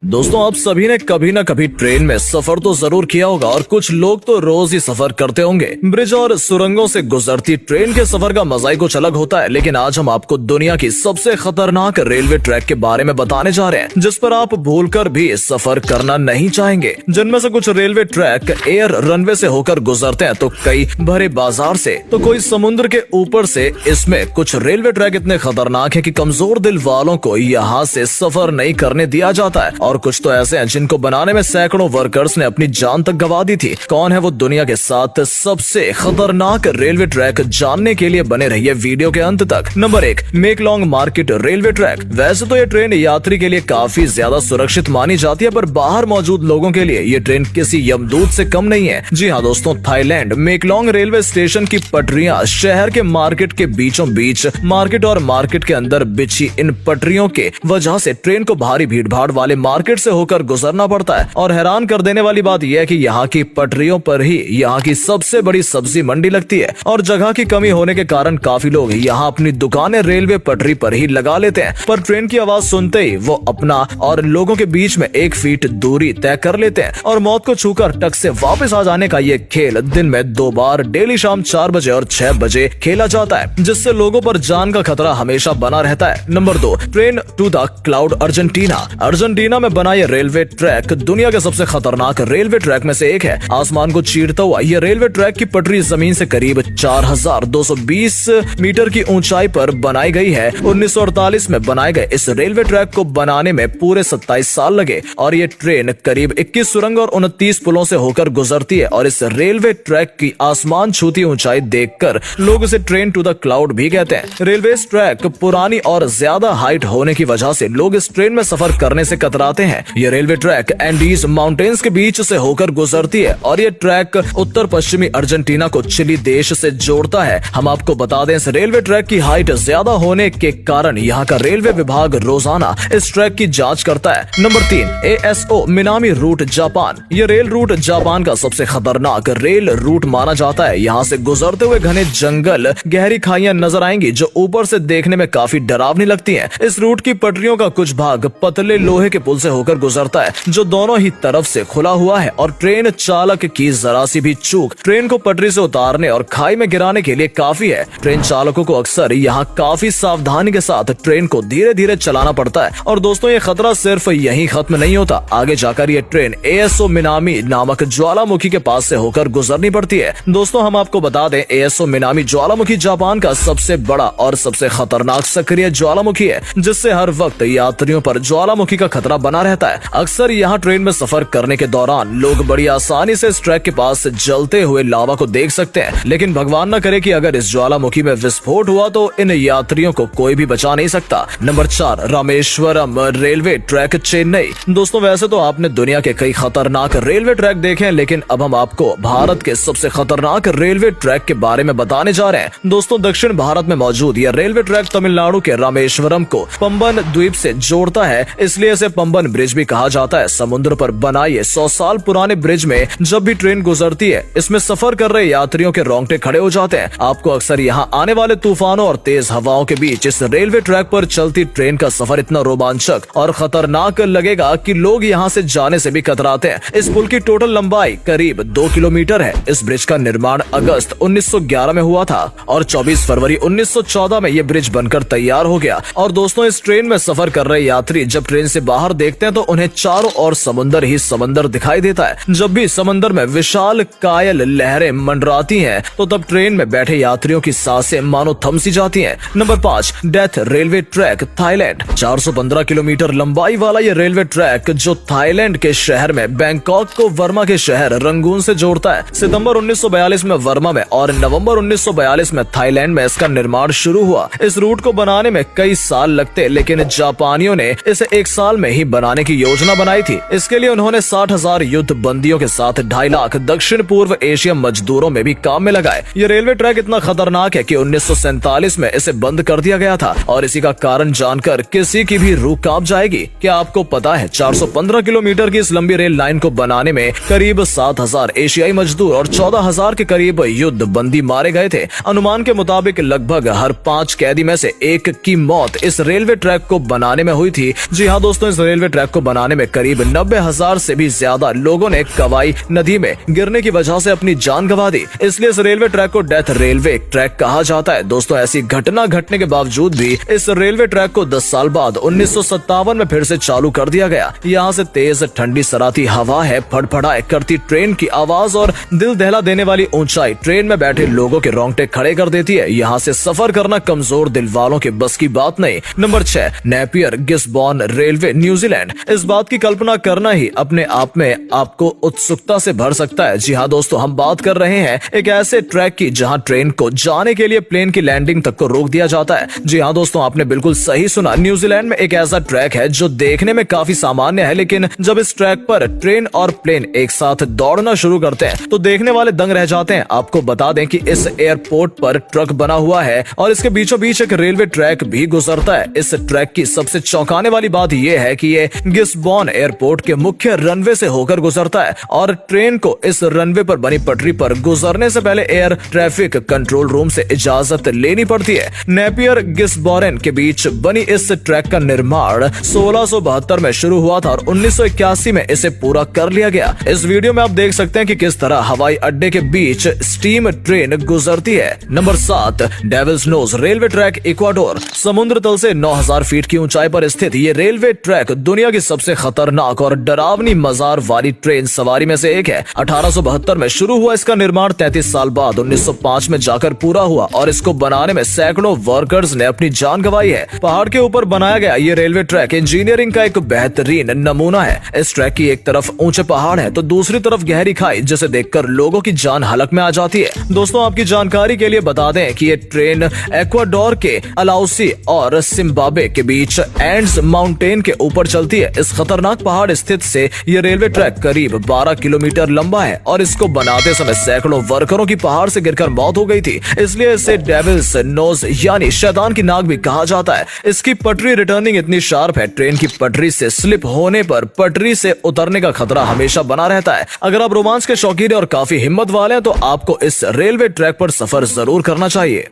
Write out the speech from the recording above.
दोस्तों, आप सभी ने कभी न कभी ट्रेन में सफर तो जरूर किया होगा और कुछ लोग तो रोज ही सफर करते होंगे। ब्रिज और सुरंगों से गुजरती ट्रेन के सफर का मजा ही कुछ अलग होता है। लेकिन आज हम आपको दुनिया की सबसे खतरनाक रेलवे ट्रैक के बारे में बताने जा रहे हैं, जिस पर आप भूलकर भी सफर करना नहीं चाहेंगे। जिनमें से कुछ रेलवे ट्रैक एयर रनवे से होकर गुजरते हैं, तो कई भरे बाजार से, तो कोई समुद्र के ऊपर से। इसमें कुछ रेलवे ट्रैक इतने खतरनाक हैं कि कमजोर दिल वालों को यहाँ से सफर नहीं करने दिया जाता है, और कुछ तो ऐसे हैं जिनको बनाने में सैकड़ों वर्कर्स ने अपनी जान तक गंवा दी थी। कौन है वो दुनिया के 7 सबसे खतरनाक रेलवे ट्रैक, जानने के लिए बने रहिए वीडियो के अंत तक। Number 1, Maeklong market railway track. वैसे तो ये ट्रेन यात्री के लिए काफी ज्यादा सुरक्षित मानी जाती है, पर बाहर मौजूद लोगों के लिए ये ट्रेन किसी यमदूत से कम नहीं है। जी हाँ दोस्तों, थाईलैंड मेकलॉन्ग रेलवे स्टेशन की पटरियां शहर के मार्केट के बीचों बीच, मार्केट और मार्केट के अंदर बिछी इन पटरियों के वजह से ट्रेन को भारी भीड़ भाड़ वाले मार्केट से होकर गुजरना पड़ता है। और हैरान कर देने वाली बात यह है कि यहाँ की पटरियों पर ही यहाँ की सबसे बड़ी सब्जी मंडी लगती है, और जगह की कमी होने के कारण काफी लोग यहाँ अपनी दुकानें रेलवे पटरी पर ही लगा लेते हैं। पर ट्रेन की आवाज सुनते ही वो अपना और लोगों के बीच में 1 फीट दूरी तय कर लेते हैं, और मौत को छूकर टक से वापस आ जाने का ये खेल दिन में 2 बार डेली शाम 4 बजे और 6 बजे खेला जाता है, जिससे लोगों पर जान का खतरा हमेशा बना रहता है। Number 2, train to the cloud Argentina. Argentina में बना ये रेलवे ट्रैक दुनिया के सबसे खतरनाक रेलवे ट्रैक में से एक है। आसमान को चीरता हुआ ये रेलवे ट्रैक की पटरी जमीन से करीब 4220 मीटर की ऊंचाई पर बनाई गई है। 1948 में बनाए गए इस रेलवे ट्रैक को बनाने में पूरे 27 साल लगे, और ये ट्रेन करीब 21 सुरंग और 29 पुलों से होकर गुजरती है। और इस रेलवे ट्रैक की आसमान छूती ऊंचाई देखकर लोग इसे ट्रेन टू द क्लाउड भी कहते हैं। रेलवे ट्रैक पुरानी और ज्यादा हाइट होने की वजह से लोग इस ट्रेन में सफर करने से कतराते हैं। ये रेलवे ट्रैक एंडीज माउंटेन्स के बीच से होकर गुजरती है, और ये ट्रैक उत्तर पश्चिमी अर्जेंटीना को चिली देश से जोड़ता है। हम आपको बता दें, इस रेलवे ट्रैक की हाइट ज्यादा होने के कारण यहाँ का रेलवे विभाग रोजाना इस ट्रैक की जांच करता है। Number 3, ASO Minami route Japan. ये रेल रूट जापान का सबसे खतरनाक रेल रूट माना जाता है। यहाँ से गुजरते हुए घने जंगल, गहरी खाइयां नजर आएंगी जो ऊपर से देखने में काफी डरावनी लगती हैं। इस रूट की पटरियों का कुछ भाग पतले लोहे के पुल से होकर गुजरता है, जो दोनों ही तरफ से खुला हुआ है, और ट्रेन चालक की जरा सी भी चूक ट्रेन को पटरी से उतारने और खाई में गिराने के लिए काफी है। ट्रेन चालकों को अक्सर यहाँ काफी सावधानी के साथ ट्रेन को धीरे धीरे चलाना पड़ता है। और दोस्तों, ये खतरा सिर्फ यहीं खत्म नहीं होता। आगे जाकर ये ट्रेन ASO मिनामी नामक ज्वालामुखी के पास से होकर गुजरनी पड़ती है। दोस्तों, हम आपको बता दें, ASO मिनामी ज्वालामुखी जापान का सबसे बड़ा और सबसे खतरनाक सक्रिय ज्वालामुखी है, जिससे हर वक्त यात्रियों पर ज्वालामुखी का खतरा बना रहता है। अक्सर यहाँ ट्रेन में सफर करने के दौरान लोग बड़ी आसानी से इस ट्रैक के पास जलते हुए लावा को देख सकते हैं, लेकिन भगवान न करे कि अगर इस ज्वालामुखी में विस्फोट हुआ तो इन यात्रियों को कोई भी बचा नहीं सकता। Number 4, Rameswaram railway track Chennai. दोस्तों, वैसे तो आपने दुनिया के कई खतरनाक रेलवे ट्रैक देखे हैं, लेकिन अब हम आपको भारत के सबसे खतरनाक रेलवे ट्रैक के बारे में बताने जा रहे हैं। दोस्तों, दक्षिण भारत में मौजूद यह रेलवे ट्रैक तमिलनाडु के रामेश्वरम को पंबन द्वीप से जोड़ता है, इसलिए इसे पंबन ब्रिज भी कहा जाता है। समुद्र पर बना ये 100 साल पुराने ब्रिज में जब भी ट्रेन गुजरती है, इसमें सफर कर रहे यात्रियों के रोंगटे खड़े हो जाते हैं। आपको अक्सर यहाँ आने वाले तूफानों और तेज हवाओं के बीच इस रेलवे ट्रैक पर चलती ट्रेन का सफर इतना रोमांचक और खतरनाक लगेगा कि लोग यहाँ से जाने से भी कतराते हैं। इस पुल की टोटल लंबाई करीब 2 किलोमीटर है। इस ब्रिज का निर्माण अगस्त 1911 में हुआ था, और 24 फरवरी 1914 में ये ब्रिज बनकर तैयार हो गया। और दोस्तों, इस ट्रेन में सफर कर रहे यात्री जब ट्रेन से बाहर देखते हैं तो उन्हें चारों ओर समंदर ही समंदर दिखाई देता है। जब भी समंदर में विशाल कायल लहरें मंडराती हैं, तो तब ट्रेन में बैठे यात्रियों की सांसें मानो थम सी जाती हैं। Number 5, death railway track Thailand. 415 kilometre लंबाई वाला ये रेलवे ट्रैक जो थाईलैंड के शहर में बैंकॉक को वर्मा के शहर रंगून से जोड़ता है। सितंबर 1942 में वर्मा में और नवंबर 1942 में थाईलैंड में इसका निर्माण शुरू हुआ। इस रूट को बनाने में कई साल लगते, लेकिन जापानियों ने इसे 1 साल में ही बनाने की योजना बनाई थी। इसके लिए उन्होंने 60,000 युद्ध बंदियों के साथ 2.5 लाख दक्षिण पूर्व एशिया मजदूरों में भी काम में लगाए। ये रेलवे ट्रैक इतना खतरनाक है कि 1947 में इसे बंद कर दिया गया था, और इसी का कारण जानकर किसी की भी रूह कांप जाएगी। क्या आपको पता है 415 किलोमीटर की इस लंबी रेल लाइन को बनाने में करीब 7,000 एशियाई मजदूर और 14,000 के करीब युद्ध बंदी मारे गए थे। अनुमान के मुताबिक लगभग हर 5 कैदी में से 1 की मौत इस रेलवे ट्रैक को बनाने में हुई थी। जी हाँ दोस्तों, इस रेलवे रेलवे ट्रैक को बनाने में करीब 90,000 से भी ज्यादा लोगों ने कवाई नदी में गिरने की वजह से अपनी जान गंवा दी। इसलिए इस रेलवे ट्रैक को डेथ रेलवे ट्रैक कहा जाता है। दोस्तों, ऐसी घटना घटने के बावजूद भी इस रेलवे ट्रैक को 10 साल बाद 1957 में फिर से चालू कर दिया गया। यहाँ से तेज ठंडी सराती हवा है, फड़फड़ाए करती ट्रेन की आवाज और दिल दहला देने वाली ऊंचाई ट्रेन में बैठे लोगों के रोंगटे खड़े कर देती है। यहाँ से सफर करना कमजोर दिल वालों के बस की बात नहीं। Number 6, Napier Gisborne railway, New Zealand. इस बात की कल्पना करना ही अपने आप में आपको उत्सुकता से भर सकता है। जी हाँ दोस्तों, हम बात कर रहे हैं एक ऐसे ट्रैक की जहां ट्रेन को जाने के लिए प्लेन की लैंडिंग तक को रोक दिया जाता है। जी हाँ दोस्तों, आपने बिल्कुल सही सुना। न्यूजीलैंड में एक ऐसा ट्रैक है जो देखने में काफी सामान्य है, लेकिन जब इस ट्रैक पर ट्रेन और प्लेन एक साथ दौड़ना शुरू करते हैं तो देखने वाले दंग रह जाते हैं। आपको बता दें कि इस एयरपोर्ट पर ट्रक बना हुआ है और इसके बीचों बीच एक रेलवे ट्रैक भी गुजरता है। इस ट्रैक की सबसे चौंकाने वाली बात यह है कि ये गिस्बॉर्न एयरपोर्ट के मुख्य रनवे से होकर गुजरता है और ट्रेन को इस रनवे पर बनी पटरी पर गुजरने से पहले एयर ट्रैफिक कंट्रोल रूम से इजाजत लेनी पड़ती है। नेपियर गिस्बॉर्न के बीच बनी इस ट्रैक का निर्माण 1672 में शुरू हुआ था और 1981 में इसे पूरा कर लिया गया। इस वीडियो में आप देख सकते हैं कि किस तरह हवाई अड्डे के बीच स्टीम ट्रेन गुजरती है। Number 7, devil's nose railway track, Ecuador. समुद्र तल से 9000 फीट की ऊंचाई पर स्थित ये रेलवे ट्रैक दुनिया की सबसे खतरनाक और डरावनी मजार वाली ट्रेन सवारी में से एक है। 1872 में शुरू हुआ इसका निर्माण 33 साल बाद 1905 में जाकर पूरा हुआ और इसको बनाने में सैकड़ों वर्कर्स ने अपनी जान गंवाई है। पहाड़ के ऊपर बनाया गया ये रेलवे ट्रैक इंजीनियरिंग का एक बेहतरीन नमूना है। इस ट्रैक की एक तरफ ऊंचे पहाड़ है तो दूसरी तरफ गहरी खाई, जिसे देखकर लोगों की जान हलक में आ जाती है। दोस्तों, आपकी जानकारी के लिए बता दें कि ये ट्रेन एक्वाडोर के अलाउसी और जिम्बाब्वे के बीच एंड्स माउंटेन के ऊपर चलती है। इस खतरनाक पहाड़ स्थित से ये रेलवे ट्रैक करीब 12 किलोमीटर लंबा है और इसको बनाते समय सैकड़ों वर्करों की पहाड़ से गिरकर मौत हो गई थी। इसलिए इसे डेविल्स नोज यानी शैतान की नाक भी कहा जाता है। इसकी पटरी रिटर्निंग इतनी शार्प है, ट्रेन की पटरी से स्लिप होने पर पटरी से उतरने का खतरा हमेशा बना रहता है। अगर आप रोमांच के शौकीन और काफी हिम्मत वाले हैं तो आपको इस रेलवे ट्रैक पर सफर जरूर करना चाहिए।